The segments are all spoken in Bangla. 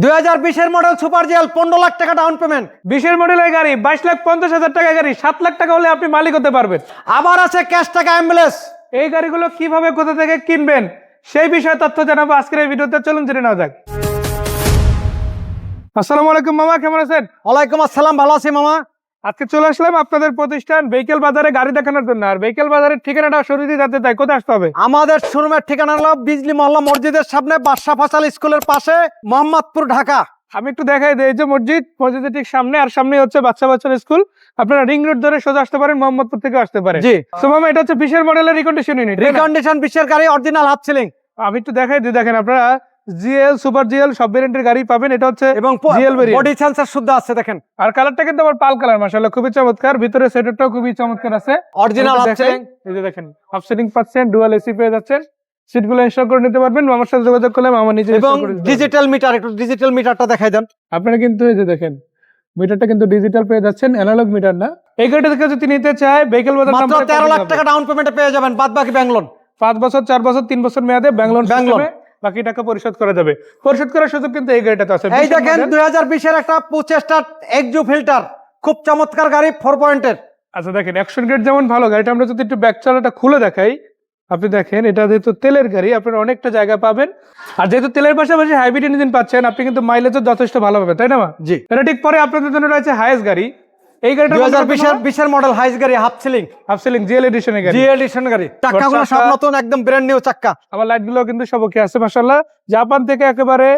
2020 মডেল সুপার জিএল 15 লাখ টাকা ডাউন পেমেন্ট। 20 মডেলের গাড়ি 22,50,000 টাকা গাড়ি 7 লাখ টাকা হলে আপনি মালিক হতে পারবেন। আবার আছে ক্যাশ টাকা অ্যাম্বুলেন্স। এই গাড়িগুলো কিভাবে কোথা থেকে কিনবেন সেই বিষয়ে তথ্য জানাবো আজকের এই ভিডিওতে, চলুন জেনে নেওয়া যাক। আসসালামু আলাইকুম মামা, কেমন আছেন? ওয়ালাইকুম আসসালাম, ভালো আছি মামা। আজকে চলে আসলাম আপনাদের প্রতিষ্ঠান ভেহিকেল বাজারে গাড়ি দেখানোর জন্য। আর ভেহিকেল বাজারের ঠিকানাটা শুরুতেই জানতে চাই, কোথায় আসতে হবে? আমাদের শোরুমের ঠিকানা হলো বিজলি মহল্লা মসজিদের সামনে, বাদশা ফাসাল স্কুলের পাশে, মোহাম্মদপুর, ঢাকা। আমি একটু দেখাই দিই, এই যে মসজিদের ঠিক সামনে, আর সামনে হচ্ছে বাচ্চা স্কুল। আপনারা রিং রোড ধরে সোজা আসতে পারেন, মোহাম্মদপুর থেকে আসতে পারেন। জি। তো মামা, এটা হচ্ছে 20 মডেলের রিকন্ডিশন ইউনিট। রিকন্ডিশন 20 গাড়ি, অরিজিনাল হাফ সিলিং। আমি একটু দেখাই দিই, দেখেন আপনারা জিএল, সুপার জিএল সব ভেরিয়েন্টের গাড়ি পাবেন। এটা হচ্ছে এবং জিএল ভেরিয়েন্ট, বডি সেন্সর শুদ্ধ আছে দেখেন। আর কালারটা কিন্তু আবার পাল কালার, মাশাআল্লাহ খুবই চমৎকার। ভিতরে সেটআপটাও খুবই চমৎকার আছে, অরিজিনাল হাফ সিলিং। এই যে দেখেন, হাফ সিলিং পাচ্ছেন, ডুয়াল এসি পেয়ে যাচ্ছেন। সিটগুলো ইনস্টল করে নিতে পারবেন, আমার সাথে যোগাযোগ করলে আমার নিজে এবং ডিজিটাল মিটার, একটু ডিজিটাল মিটারটা দেখাই দেন। আপনারা কিন্তু এই যে দেখেন, মিটারটা কিন্তু ডিজিটাল পেয়ে যাচ্ছেন, অ্যানালগ মিটার না। এই গাড়িটা থেকে যদি নিতে চায় ভেহিকেল বাজার মাত্র 13 লাখ টাকা ডাউন পেমেন্টে পেয়ে যাবেন, বাদ বাকি ব্যাংক লোন। 5 বছর, 4 বছর, 3 বছর মেয়াদে ব্যাংক লোন, বাকি টাকা পরিশোধ করা যাবে। পরিশোধ করার সুযোগ কিন্তু এই গাড়িটাতে আছে। এই দেখেন 2020 এর একটা 25 এক্সু ফিল্টার, খুব চমৎকার গাড়ি, 4 পয়েন্টের। আচ্ছা দেখেন, অ্যাকশন গ্রেড যেমন ভালো, গাড়িটা আমরা যদি একটু ব্যাক চালাটা খুলে দেখাই, আপনি দেখেন এটা যেহেতু তেলের গাড়ি, আপনারা অনেকটা জায়গা পাবেন। আর যেহেতু তেলের পাশাপাশি হাইব্রিড ইঞ্জিন পাচ্ছেন, আপনি কিন্তু মাইলেজও যথেষ্ট ভালো পাবেন, তাই না মা? জি। এটা ঠিক পরে আপনাদের জন্য রয়েছে হাইস গাড়ি। এই গাড়িটা 2020 মডেল হাইস গাড়ি, হাফ সিলিং জিএল এডিশনের গাড়ি। জিএল এডিশন গাড়ি, চাকাগুলো সব নতুন, একদম ব্র্যান্ড নিউ চাকা। আমার লাইটগুলো কিন্তু সব ওকে আছে মাশাআল্লাহ। জাপান থেকে একেবারে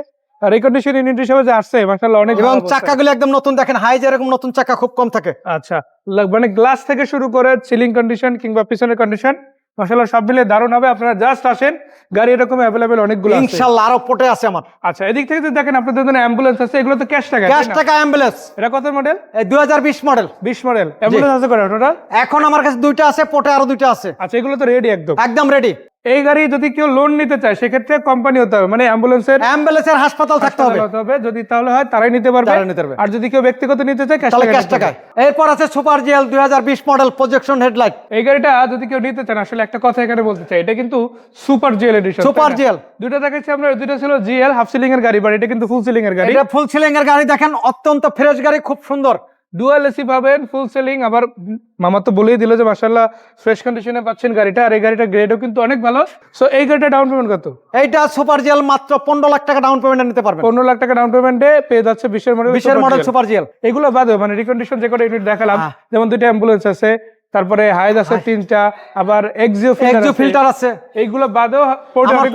রিকন্ডিশন ইউনিট হিসেবে যে আসছে মাশাআল্লাহ, অনেক এবং চাকাগুলো একদম নতুন দেখেন, হাইজ এরকম নতুন চাকা খুব কম থাকে। আচ্ছা, মানে গ্লাস থেকে শুরু করে সিলিং কন্ডিশন কিংবা পিছনের কন্ডিশন মাশাআল্লাহ সব মিলে দারুণ হবে। আপনারা জাস্ট আসেন, গাড়ি এরকম अवेलेबल অনেকগুলো আছে ইনশাআল্লাহ, আরো পটে আছে আমার। আচ্ছা, এদিক থেকে যদি দেখেন আপনাদের জন্য অ্যাম্বুলেন্স আছে, এগুলো তো ক্যাশ টাকা, ক্যাশ টাকা অ্যাম্বুলেন্স। এটা কত মডেল? এই 2020 মডেল। 20 মডেল অ্যাম্বুলেন্স আছে কয়টা টোটাল? এখন আমার কাছে দুইটা আছে, পটে আরো দুইটা আছে। আচ্ছা, এগুলো তো রেডি একদম একদম রেডি। এই গাড়ি যদি কেউ লোন নিতে চায় সেক্ষেত্রে কোম্পানি হতে হবে, মানে অ্যাম্বুলেন্সের হাসপাতাল থাকতে হবে, যদি তাহলে হয় তারাই নিতে পারবে। আর যদি কেউ ব্যক্তিগত নিতে চায় ক্যাশ টাকা। এরপর আছে super GL 2020 model, projection headlight. এই গাড়িটা যদি কেউ নিতে চান, আসলে একটা কথা এখানে বলতে চাই, এটা কিন্তু super GL edition. Super GL দুটো দেখাচ্ছি আমরা, দুটো ছিল জিএল হাফ সিলিং এর গাড়ি, বাট এটা কিন্তু ফুল সিলিং এর গাড়ি। এটা ফুল সিলিং এর গাড়ি, দেখেন অত্যন্ত ফ্রেশ গাড়ি, খুব সুন্দর। ডুয়াল এসি পাবেন, ফুল সিলিং। আবার মামা তো বলেই দিল যে মাশাআল্লাহ ফ্রেশ কন্ডিশনে পাচ্ছেন গাড়িটা। আর এই গাড়িটা গ্রেডও কিন্তু অনেক ভালো। সো এই গাড়িটা ডাউন পেমেন্ট কত? এইটা সুপার জিএল মাত্র 15 লাখ টাকা ডাউন পেমেন্টে নিতে পারবেন। 15 লাখ টাকা ডাউন পেমেন্টে পেয়ে যাচ্ছে 20 এর মডেল সুপার জিএল। এগুলো বাদে মানে রিকন্ডিশন যে কটা ইউনিট দেখালাম, যেমন দুটো অ্যাম্বুলেন্স আছে, তারপরে হাইজ আছে 3টা, আবার এক্সিও ফিল্টার আছে। এইগুলো বাদেও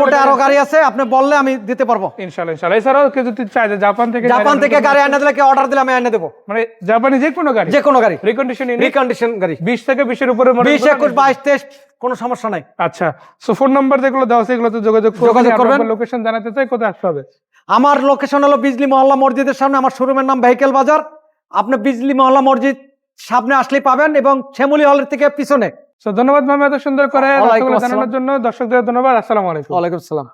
পটে আরো গাড়ি আছে, আপনি বললে আমি দিতে পারবো ইনশাআল্লাহ। এছাড়াও কেউ যদি চায় যে জাপান থেকে গাড়ি এনে দিলে, কি অর্ডার দিলে আমি এনে দেবো, মানে জাপানি যে কোনো গাড়ি রিকন্ডিশন গাড়ি 20 থেকে 20 এর উপরে মডেল, 20, 21, 22, 23 কোনো সমস্যা নাই। আচ্ছা, সো ফোন নাম্বার যেগুলো দেওয়া আছে এগুলোতে যোগাযোগ করবেন। লোকেশন জানাতে চাই, কোথায় আসতে হবে? আমার লোকেশন হলো বিজলি মহল্লা মসজিদের সামনে, আমার শোরুমের নাম ভেহিকেল বাজার। আপনি বিজলি মহল্লা মসজিদ সামনে আসলেই পাবেন, এবং শ্যামলী হলের থেকে পিছনে। ধন্যবাদ মামা এত সুন্দর করে জানানোর জন্য। দর্শকদের ধন্যবাদ। আসসালামু আলাইকুম। ওয়ালাইকুম আসসালাম।